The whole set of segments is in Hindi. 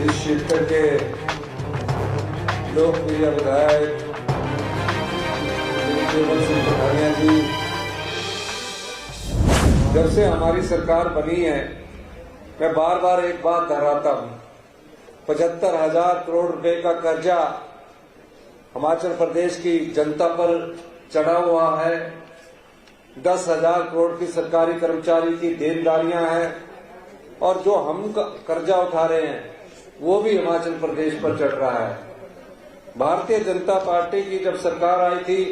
इस क्षेत्र के लोकप्रिय विधायक केवल सिंह पठानिया जी, जब से हमारी सरकार बनी है, मैं बार बार एक बात दोहराता हूं, 75,000 करोड़ रुपए का कर्जा हिमाचल प्रदेश की जनता पर चढ़ा हुआ है। 10,000 करोड़ की सरकारी कर्मचारी की देनदारियां हैं और जो हम कर्जा उठा रहे हैं वो भी हिमाचल प्रदेश पर चढ़ रहा है। भारतीय जनता पार्टी की जब सरकार आई थी,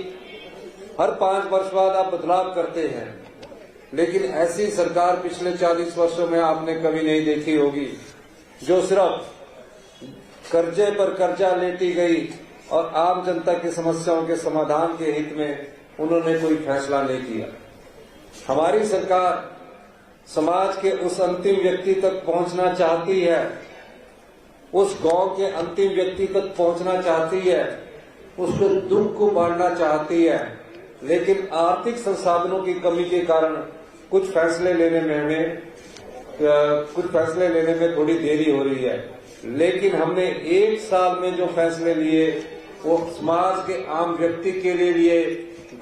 हर 5 वर्ष बाद आप बदलाव करते हैं, लेकिन ऐसी सरकार पिछले 40 वर्षों में आपने कभी नहीं देखी होगी, जो सिर्फ कर्जे पर कर्जा लेती गई और आम जनता की समस्याओं के समाधान के हित में उन्होंने कोई फैसला नहीं किया। हमारी सरकार समाज के उस अंतिम व्यक्ति तक पहुंचना चाहती है, उस गांव के अंतिम व्यक्ति तक पहुंचना चाहती है, उसके दुख को बांटना चाहती है, लेकिन आर्थिक संसाधनों की कमी के कारण कुछ फैसले लेने में थोड़ी देरी हो रही है। लेकिन हमने 1 साल में जो फैसले लिए वो समाज के आम व्यक्ति के लिए,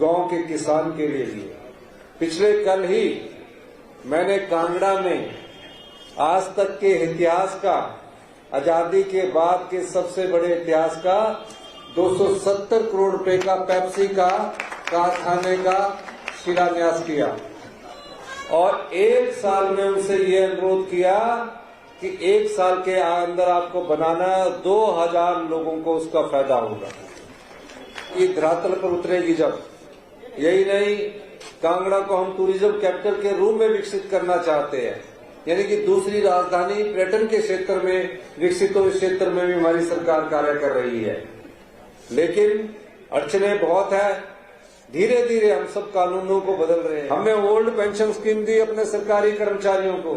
गांव के किसान के लिए। पिछले कल ही मैंने कांगड़ा में आज तक के इतिहास का, आजादी के बाद के सबसे बड़े इतिहास का 270 करोड़ रुपए का पेप्सी का कारखाने का शिलान्यास किया और 1 साल में उनसे ये अनुरोध किया कि 1 साल के अंदर आपको बनाना 2000 लोगों को उसका फायदा होगा। ये धरातल पर उतरेगी जब। यही नहीं, कांगड़ा को हम टूरिज्म कैपिटल के रूप में विकसित करना चाहते हैं, यानी कि दूसरी राजधानी पर्यटन के क्षेत्र में विकसित हो। इस क्षेत्र में भी हमारी सरकार कार्य कर रही है, लेकिन अड़चनें बहुत है। धीरे धीरे हम सब कानूनों को बदल रहे हैं। हमने ओल्ड पेंशन स्कीम दी अपने सरकारी कर्मचारियों को।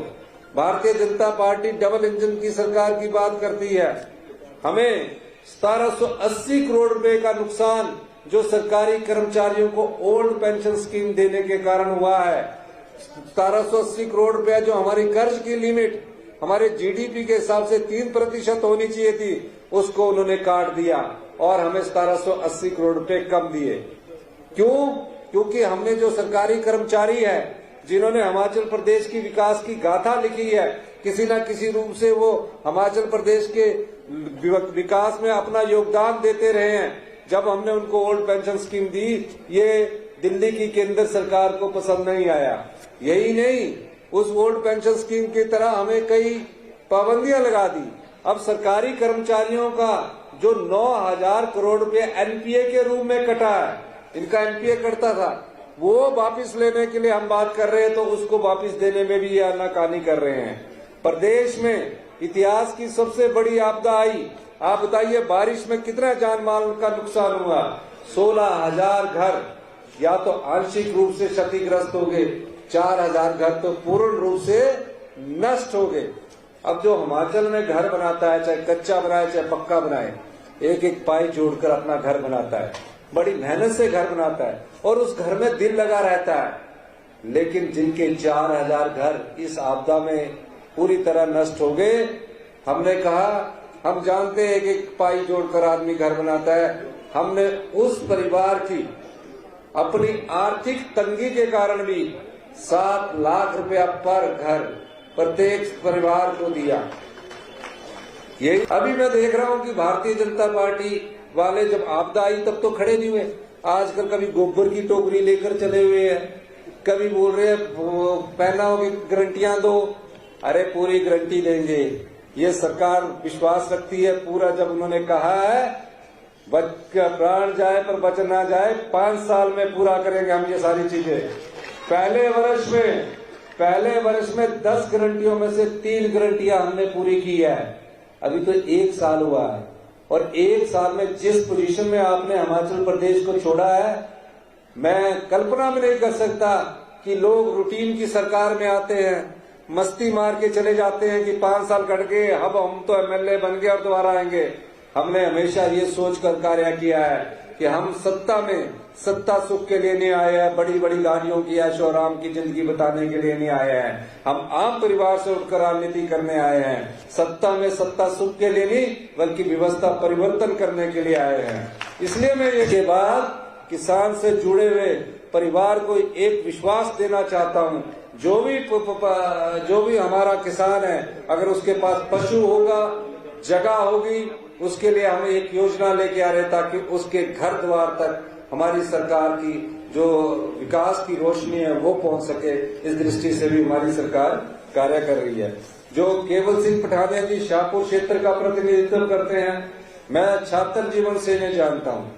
Bharatiya Janata party double engine की सरकार की बात करती है। हमें 1780 करोड़ रुपए का नुकसान जो सरकारी कर्मचारियों को ओल्ड पेंशन स्कीम देने के कारण हुआ है, 1780 करोड़ रुपया जो हमारी कर्ज की लिमिट हमारे जीडीपी के हिसाब से 3% होनी चाहिए थी, उसको उन्होंने काट दिया और हमें 1780 करोड़ रुपए कम दिए। क्यों? क्योंकि हमने जो सरकारी कर्मचारी है, जिन्होंने हिमाचल प्रदेश की विकास की गाथा लिखी है, किसी न किसी रूप से वो हिमाचल प्रदेश के विकास में अपना योगदान देते रहे हैं। जब हमने उनको ओल्ड पेंशन स्कीम दी, ये दिल्ली की केंद्र सरकार को पसंद नहीं आया। यही नहीं, उस ओल्ड पेंशन स्कीम की तरह हमें कई पाबंदियां लगा दी। अब सरकारी कर्मचारियों का जो 9000 करोड़ रुपए एनपीए के रूप में कटा है, इनका एनपीए कटता था, वो वापिस लेने के लिए हम बात कर रहे हैं, तो उसको वापिस देने में भी ये आनाकानी कर रहे हैं। प्रदेश में इतिहास की सबसे बड़ी आपदा आई। आप बताइए, बारिश में कितना जान माल का नुकसान हुआ। 16,000 घर या तो आंशिक रूप से क्षतिग्रस्त हो गए, 4,000 घर तो पूर्ण रूप से नष्ट हो गए। अब जो हिमाचल में घर बनाता है, चाहे कच्चा बनाए चाहे पक्का बनाए, एक एक पाई जोड़कर अपना घर बनाता है, बड़ी मेहनत से घर बनाता है और उस घर में दिल लगा रहता है। लेकिन जिनके 4,000 घर इस आपदा में पूरी तरह नष्ट हो गए, हमने कहा हम जानते हैं एक पाई जोड़कर आदमी घर बनाता है। हमने उस परिवार की अपनी आर्थिक तंगी के कारण भी 7 लाख रुपया पर घर प्रत्येक परिवार को दिया। यही अभी मैं देख रहा हूं कि भारतीय जनता पार्टी वाले जब आपदा आई तब तो खड़े नहीं हुए। आजकल कभी गोबर की टोकरी लेकर चले हुए हैं, कभी बोल रहे हैं पहनाओ की गारंटियां दो। अरे पूरी गारंटी देंगे, ये सरकार विश्वास रखती है पूरा। जब उन्होंने कहा है प्राण जाए पर वचन ना जाए, 5 साल में पूरा करेंगे हम ये सारी चीजें। पहले वर्ष में 10 गारंटियों में से 3 गारंटियां हमने पूरी की है। अभी तो 1 साल हुआ है और 1 साल में जिस पोजीशन में आपने हिमाचल प्रदेश को छोड़ा है, मैं कल्पना में नहीं कर सकता कि लोग रूटीन की सरकार में आते हैं, मस्ती मार के चले जाते हैं कि 5 साल कट गए, अब हम तो एमएलए बन गए और दोबारा आएंगे। हमने हमेशा ये सोचकर कार्य किया है कि हम सत्ता सुख के लिए नहीं आए हैं, बड़ी बड़ी गाड़ियों की ऐशो आराम की जिंदगी बताने के लिए नहीं आए हैं। हम आम परिवार से उठकर राजनीति करने आए हैं। सत्ता सुख के लिए नहीं, बल्कि व्यवस्था परिवर्तन करने के लिए आए हैं। इसलिए मैं ये के बाद किसान से जुड़े हुए परिवार को एक विश्वास देना चाहता हूँ। जो भी हमारा किसान है, अगर उसके पास पशु होगा, जगह होगी, उसके लिए हम एक योजना लेके आ रहे ताकि उसके घर द्वार तक हमारी सरकार की जो विकास की रोशनी है वो पहुंच सके। इस दृष्टि से भी हमारी सरकार कार्य कर रही है। जो केवल सिंह पठानिया जी शाहपुर क्षेत्र का प्रतिनिधित्व करते हैं, मैं छात्र जीवन से इन्हें जानता हूँ।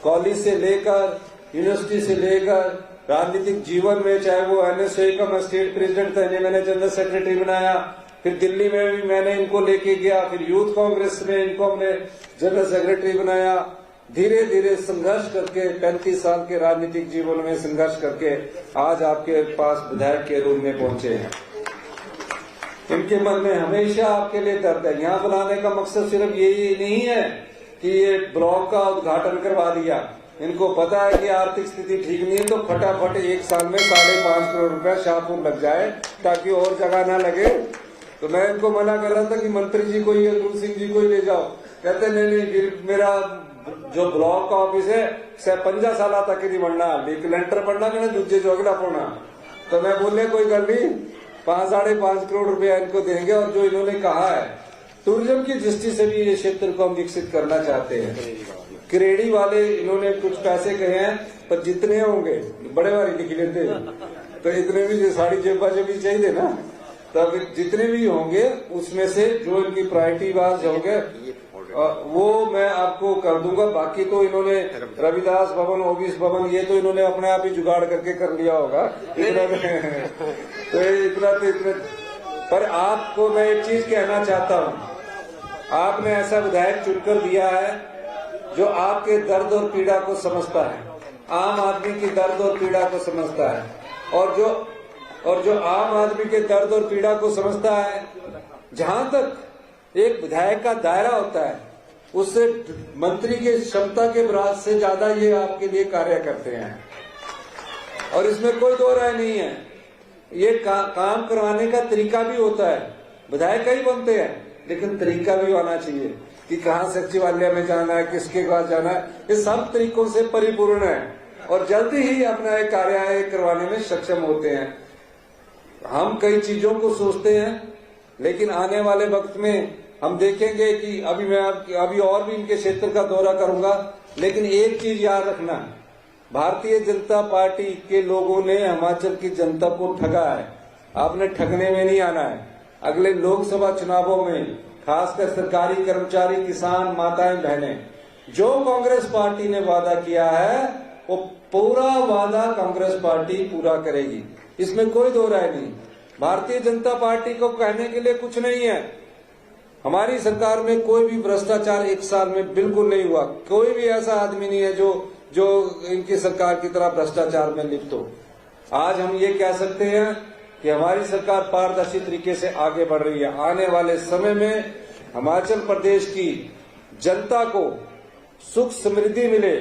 कॉलेज से लेकर यूनिवर्सिटी से लेकर राजनीतिक जीवन में, चाहे वो NSA का मैं स्टेट प्रेसिडेंट था, इन्हें मैंने जनरल सेक्रेटरी बनाया, फिर दिल्ली में भी मैंने इनको लेके गया, फिर यूथ कांग्रेस में इनको हमने जनरल सेक्रेटरी बनाया। धीरे धीरे संघर्ष करके 35 साल के राजनीतिक जीवन में संघर्ष करके आज आपके पास विधायक के रूप में पहुंचे हैं। इनके मन में हमेशा आपके लिए दर्द है। यहाँ बुलाने का मकसद सिर्फ यही नहीं है कि ये ब्लॉक का उद्घाटन करवा दिया। इनको पता है कि आर्थिक स्थिति ठीक नहीं है, तो फटाफट 1 साल में 5.5 करोड़ रुपया शाहपुर लग जाए ताकि और जगह ना लगे। तो मैं इनको मना कर रहा था कि मंत्री जी को ही, अतुल सिंह जी को ही ले जाओ। कहते नहीं, मेरा जो ब्लॉक का ऑफिस है 50 साल तक ही नहीं बनना, लेंटर बनना मैंने दूसरे जो अगला पड़ना। तो मैं बोले कोई गल नहीं, 5.5 करोड़ रुपया इनको देंगे। और जो इन्होंने कहा है, टूरिज्म की दृष्टि से भी ये क्षेत्र को हम विकसित करना चाहते हैं। क्रेडी वाले इन्होंने कुछ पैसे कहे हैं, पर जितने होंगे बड़े वाली लिख लेते, तो इतने भी साड़ी जेबा जो भी चाहिए ना, तब जितने भी होंगे उसमें से जो इनकी प्रायोरिटी वाइज होंगे वो मैं आपको कर दूंगा। बाकी तो इन्होंने रविदास भवन, ओबीस भवन, ये तो इन्होंने अपने आप ही जुगाड़ करके कर लिया होगा। इतना पर आपको मैं एक चीज कहना चाहता हूँ, आपने ऐसा विधायक चुनकर दिया है जो आपके दर्द और पीड़ा को समझता है, आम आदमी की दर्द और पीड़ा को समझता है। और जो आम आदमी के दर्द और पीड़ा को समझता है, जहां तक एक विधायक का दायरा होता है, उससे मंत्री के क्षमता के बराबर से ज्यादा ये आपके लिए कार्य करते हैं। और इसमें कोई दो राय नहीं है। ये काम करवाने का तरीका भी होता है। विधायक ही बनते हैं, लेकिन तरीका भी होना चाहिए कि कहाँ सचिवालय में जाना है, किसके पास जाना है। ये सब तरीकों से परिपूर्ण है और जल्दी ही अपना एक कार्य करवाने में सक्षम होते हैं। हम कई चीजों को सोचते हैं, लेकिन आने वाले वक्त में हम देखेंगे कि अभी और भी इनके क्षेत्र का दौरा करूंगा। लेकिन एक चीज याद रखना, भारतीय जनता पार्टी के लोगों ने हिमाचल की जनता को ठगा है। आपने ठगने में नहीं आना है। अगले लोकसभा चुनावों में खासकर सरकारी कर्मचारी, किसान, माताएं, बहनें, जो कांग्रेस पार्टी ने वादा किया है वो पूरा वादा कांग्रेस पार्टी पूरा करेगी। इसमें कोई दो राय नहीं। भारतीय जनता पार्टी को कहने के लिए कुछ नहीं है। हमारी सरकार में कोई भी भ्रष्टाचार 1 साल में बिल्कुल नहीं हुआ। कोई भी ऐसा आदमी नहीं है जो इनकी सरकार की तरह भ्रष्टाचार में लिप्त हो। आज हम ये कह सकते हैं कि हमारी सरकार पारदर्शी तरीके से आगे बढ़ रही है। आने वाले समय में हिमाचल प्रदेश की जनता को सुख समृद्धि मिले,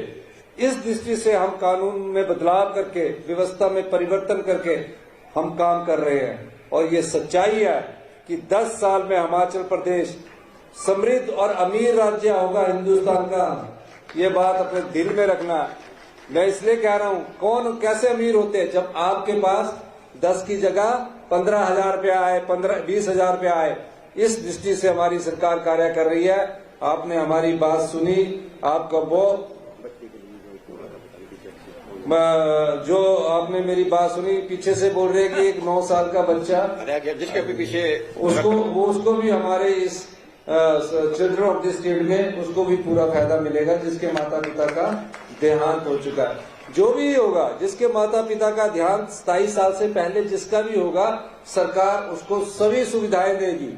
इस दृष्टि से हम कानून में बदलाव करके, व्यवस्था में परिवर्तन करके हम काम कर रहे हैं। और ये सच्चाई है कि 10 साल में हिमाचल प्रदेश समृद्ध और अमीर राज्य होगा हिंदुस्तान का। ये बात अपने दिल में रखना। मैं इसलिए कह रहा हूँ, कौन कैसे अमीर होते हैं? जब आपके पास 10 की जगह 15,000 रुपया आए, 20,000 रुपया आए। इस दृष्टि से हमारी सरकार कार्य कर रही है। आपने हमारी बात सुनी, आपका वो जो आपने मेरी बात सुनी, पीछे से बोल रहे कि एक 9 साल का बच्चा जिसके पीछे उसको भी हमारे इस चिल्ड्रन ऑफ द स्टेट में उसको भी पूरा फायदा मिलेगा, जिसके माता पिता का देहांत हो चुका है। जो भी होगा, जिसके माता पिता का देहांत 27 साल से पहले जिसका भी होगा, सरकार उसको सभी सुविधाएं देगी।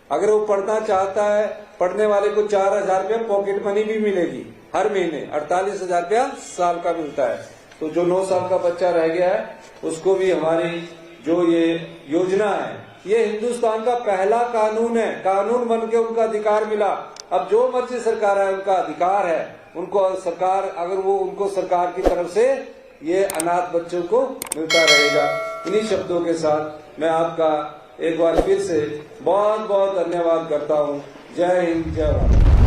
अगर वो पढ़ना चाहता है, पढ़ने वाले को 4,000 रुपया पॉकेट मनी भी मिलेगी हर महीने। 48,000 रुपया साल का मिलता है। तो जो 9 साल का बच्चा रह गया है, उसको भी हमारी जो ये योजना है, ये हिंदुस्तान का पहला कानून है। कानून बन के उनका अधिकार मिला। अब जो मर्जी सरकार है, उनका अधिकार है उनको सरकार, अगर वो उनको सरकार की तरफ से ये अनाथ बच्चों को मिलता रहेगा। इन्हीं शब्दों के साथ मैं आपका एक बार फिर से बहुत बहुत धन्यवाद करता हूँ। जय हिंद, जय भारत।